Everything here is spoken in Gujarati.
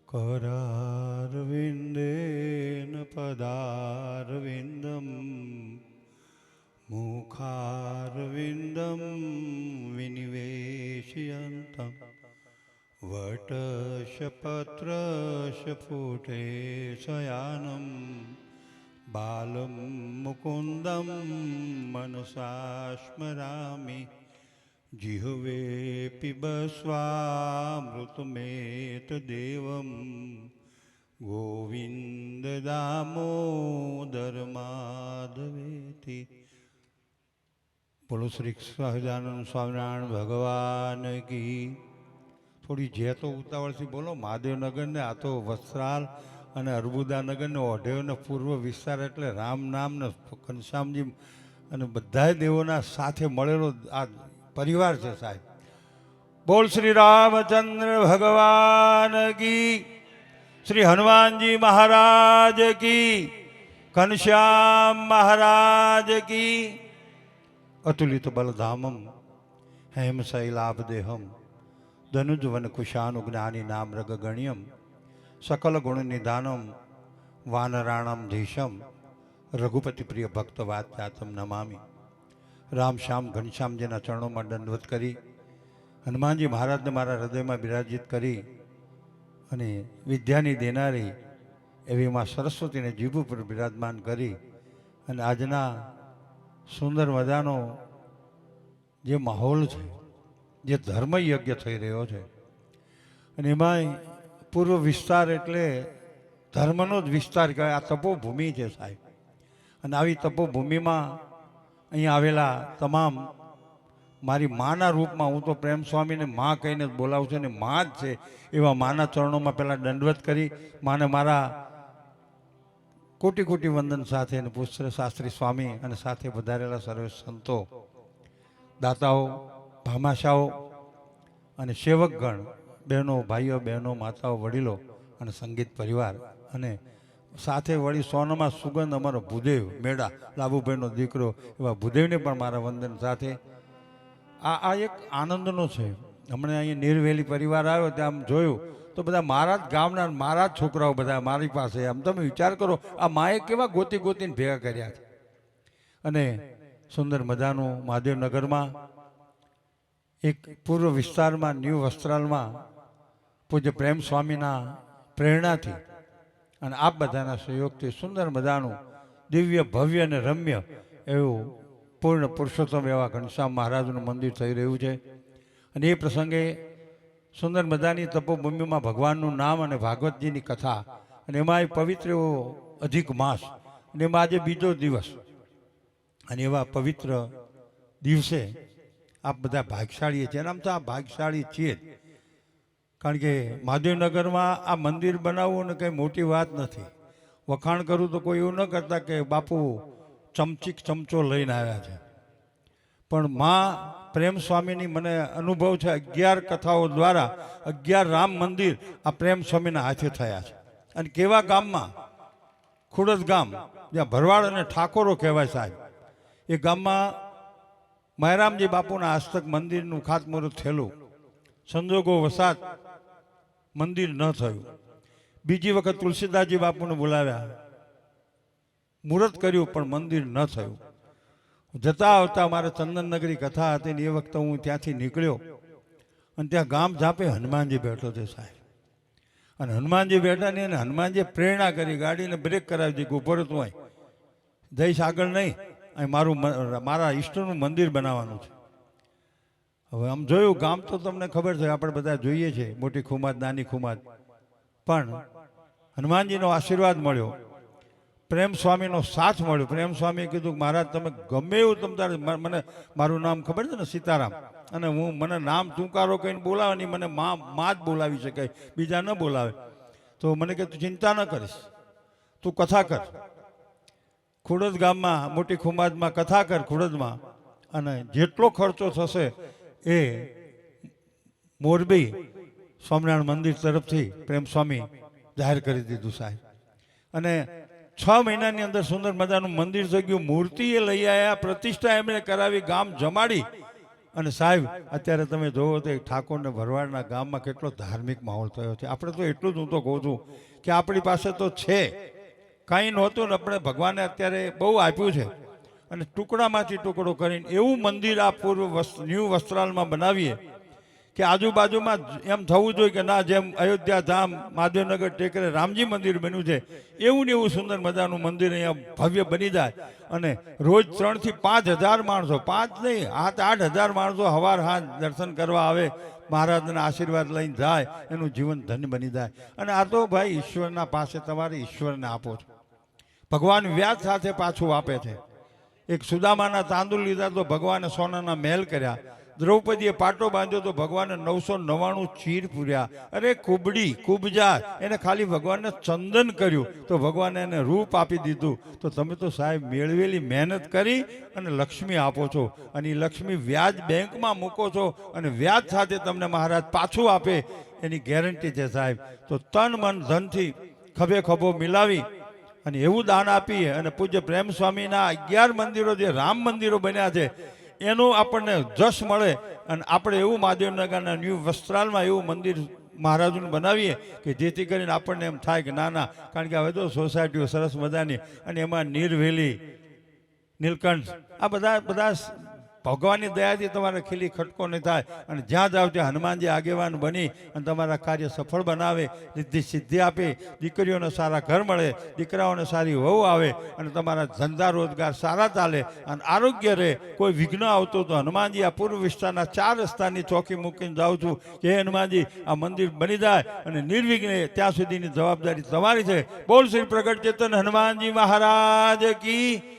करारविन्देन पदारविन्दं मुखारविन्दं विनिवेशयन्तं वटशपत्रशपुटे शयानं बालं मुकुन्दं मनसा स्मरामि जिह्वे पिबस्वामृतमेतदेवं गोविन्द दामोदर माधवेति। बोलो श्री સહજાનંદ સ્વામિનારાયણ ભગવાન કી। થોડી જે તો ઉતાવળથી બોલો। મહાદેવનગર ને આ તો વસ્ત્રાલ અને અર્બુદાનગર ને ઓઢેવ ને પૂર્વ વિસ્તાર એટલે રામ નામ ને ઘનશ્યામજી અને બધા દેવોના સાથે મળેલો આ પરિવાર છે સાહેબ। બોલ શ્રી રામચંદ્ર ભગવાન કી, શ્રી હનુમાનજી મહારાજ કી, ઘનશ્યામ મહારાજ કી। અતુલિત બલધામમ હેમ શૈલાભદેહમ ધનુજવન કુશાનુજ્ઞાની નામ રગગણ્યમ સકલ ગુણ નિધાનમ વાનરાણમ ધીશમ રઘુપતિ પ્રિય ભક્ત વાત્યાતમ નમામી। રામ શ્યામ ઘનશ્યામજીના ચરણોમાં દંડવત કરી હનુમાનજી મહારાજને મારા હૃદયમાં બિરાજિત કરી અને વિદ્યાની દેનારી એવી માં સરસ્વતીને જીભ ઉપર બિરાજમાન કરી અને આજના સુંદર મજાનો જે માહોલ છે, જે ધર્મ યજ્ઞ થઈ રહ્યો છે અને એમાંય પૂર્વ વિસ્તાર એટલે ધર્મનો જ વિસ્તાર કહેવાય। આ તપોભૂમિ છે સાહેબ અને આવી તપોભૂમિમાં અહીંયા આવેલા તમામ મારી માના રૂપમાં, હું તો પ્રેમ સ્વામીને મા કહીને જ બોલાવું છું ને મા જ છે એવા માના ચરણોમાં પહેલાં દંડવત કરી માને મારા કોટી કોટી વંદન સાથે અને પુષ્પ શાસ્ત્રી સ્વામી અને સાથે વધારેલા સર્વે સંતો, દાતાઓ, ભામાશાઓ અને સેવકગણ, બહેનો, ભાઈઓ, બહેનો, માતાઓ, વડીલો અને સંગીત પરિવાર અને સાથે વળી સોનામાં સુગંધ અમારો ભૂદેવ મેળા લાભુભાઈનો દીકરો એવા ભૂદેવને પણ મારા વંદન સાથે આ એક આનંદનો છે। હમણાં અહીંયા નીરવેલી પરિવાર આવ્યો ત્યાં આમ જોયું તો બધા મારા જ ગામના મારા જ છોકરાઓ બધા મારી પાસે। આમ તમે વિચાર કરો આ માએ કેવા ગોતી ગોતીને ભેગા કર્યા છે અને સુંદર મજાનું મહાદેવનગરમાં એક પૂર્વ વિસ્તારમાં ન્યૂ વસ્ત્રાલમાં પૂજ્ય પ્રેમ સ્વામીના પ્રેરણાથી અને આપ બધાના સહયોગથી સુંદર મજાનું દિવ્ય ભવ્ય અને રમ્ય એવું પૂર્ણ પુરુષોત્તમ એવા ઘનશ્યામ મહારાજનું મંદિર થઈ રહ્યું છે અને એ પ્રસંગે સુંદર મજાની તપોભૂમિમાં ભગવાનનું નામ અને ભાગવતજીની કથા અને એમાં પવિત્ર એવો અધિક માસ અને એમાં આજે બીજો દિવસ અને એવા પવિત્ર દિવસે આપ બધા ભાગશાળી છે અને આમ તો આ ભાગશાળી છીએ જ, કારણ કે મહાદેવનગરમાં આ મંદિર બનાવવું ને કંઈ મોટી વાત નથી। વખાણ કરું તો કોઈ એવું ન કરતા કે બાપુ ચમચો લઈને આવ્યા છે, પણ મા પ્રેમ સ્વામીની મને અનુભવ છે 11 કથાઓ દ્વારા 11 રામ મંદિર આ પ્રેમ સ્વામીના હાથે થયા છે। અને કેવા ગામમાં, ખુડદ ગામ જ્યાં ભરવાડ અને ઠાકોરો કહેવાય સાહેબ, એ ગામમાં મહેરામજી બાપુના હસ્તક મંદિરનું ખાતમુહૂર્ત થયેલું, સંજોગો વસાત મંદિર ન થયું। બીજી વખત તુલસીદાસજી બાપુને બોલાવ્યા, મુહૂર્ત કર્યું પણ મંદિર ન થયું। જતા આવતા મારે ચંદનનગરી કથા હતી ને એ વખતે હું ત્યાંથી નીકળ્યો અને ત્યાં ગામ ઝાપે હનુમાનજી બેઠો છે સાહેબ અને હનુમાનજી બેઠા ને અને હનુમાનજીએ પ્રેરણા કરી, ગાડીને બ્રેક કરાવી દીધી, ઉભો રહેતો હોય જઈશ આગળ નહીં, અહીં મારા ઈષ્ટનું મંદિર બનાવવાનું છે। હવે આમ જોયું ગામ તો તમને ખબર છે, આપણે બધા જોઈએ છીએ, મોટી ખુમાદ, નાની ખુમાદ, પણ હનુમાનજીનો આશીર્વાદ મળ્યો, પ્રેમ સ્વામીનો સાથ મળ્યો। પ્રેમ સ્વામીએ કીધું કે મહારાજ તમે ગમે એવું તમ તારે, મને મારું નામ ખબર છે ને સીતારામ, અને હું મને નામ તુંકારો કહીને બોલાવે નહીં, મને માં જ બોલાવી શકે, બીજા ન બોલાવે, તો મને કે તું ચિંતા ન કરીશ, તું કથા કર ખુડદ ગામમાં, મોટી ખુમાદમાં કથા કર ખુડદમાં, અને જેટલો ખર્ચો થશે એ મોરબી સ્વામિનારાયણ મંદિર તરફથી પ્રેમ સ્વામી જાહેર કરી દીધું સાહેબ। અને 6 મહિનાની અંદર સુંદર મજાનું મંદિર થઈ ગયું, મૂર્તિ એ લઈ આવ્યા, પ્રતિષ્ઠા એમણે કરાવી, ગામ જમાડી અને સાહેબ અત્યારે તમે જોવો તો ઠાકોર ને ભરવાડના ગામમાં કેટલો ધાર્મિક માહોલ થયો છે. આપણે તો એટલું જ હું તો કહું છું કે આપણી પાસે તો છે, કાંઈ નહોતું ને આપણે ભગવાને અત્યારે બહુ આપ્યું છે. અને ટુકડામાંથી ટુકડો કરીને એવું મંદિર આ ન્યૂ વસ્ત્રાલમાં બનાવીએ કે આજુબાજુમાં એમ થવું જોઈએ કે ના, જેમ અયોધ્યા ધામ મહાદેવનગર ટેકરે રામજી મંદિર બન્યું છે એવું ને એવું સુંદર મજાનું મંદિર અહીંયા ભવ્ય બની જાય. અને રોજ 3 થી 5,000 માણસો, 5 નહીં 8,000 માણસો હવાર હાંજ દર્શન કરવા આવે, મહારાજના આશીર્વાદ લઈને જાય, એનું જીવન ધન્ય બની જાય. અને આ તો ભાઈ ઈશ્વરના પાસે તમારે ઈશ્વરને આપો છો. ભગવાન વ્યાજ સાથે પાછું આપે છે. એક સુદામાના તાંદુલ લીધા તો ભગવાને સોનાના મહેલ કર્યા. દ્રૌપદીએ પાટો બાંધ્યો તો ભગવાને 999 ચીર પૂર્યા. અરે કુબડી કુબજા, એને ખાલી ભગવાનને ચંદન કર્યું તો ભગવાને એને રૂપ આપી દીધું. તો તમે તો સાહેબ મેળવેલી મહેનત કરી અને લક્ષ્મી આપો છો, અને એ લક્ષ્મી વ્યાજ બેંકમાં મૂકો છો અને વ્યાજ સાથે તમને મહારાજ પાછું આપે એની ગેરંટી છે સાહેબ. તો તન મન ધનથી ખભે ખભો મિલાવી અને એવું દાન આપીએ. અને પૂજ્ય પ્રેમ સ્વામીના 11 મંદિરો જે રામ મંદિરો બન્યા છે એનું આપણને જશ મળે. અને આપણે એવું મહાદેવનગરના ન્યૂ વસ્ત્રાલમાં એવું મંદિર મહારાજનું બનાવીએ કે જેથી કરીને આપણને એમ થાય કે ના ના, કારણ કે હવે તો સોસાયટીઓ સરસ મજાની, અને એમાં નીરવેલી, નીલકંઠ, આ બધા ભગવાનની દયાથી તમારે ખીલી ખટકો નહીં થાય. અને જ્યાં જાવ ત્યાં હનુમાનજી આગેવાન બની અને તમારા કાર્ય સફળ બનાવે, રિદ્ધિ સિદ્ધિ આપે, દીકરીઓને સારા ઘર મળે, દીકરાઓને સારી વહુ આવે, અને તમારા ધંધા રોજગાર સારા ચાલે અને આરોગ્ય રહે. કોઈ વિઘ્ન આવતો તો હનુમાનજી આ પૂર્વ વિસ્તારના 4 રસ્તાની ચોકી મૂકીને જાઉં છું કે હે હનુમાનજી આ મંદિર બની જાય અને નિર્વિઘ્ને ત્યાં સુધીની જવાબદારી તમારી છે. બોલ શ્રી પ્રગટ ચેતન હનુમાનજી મહારાજ કી.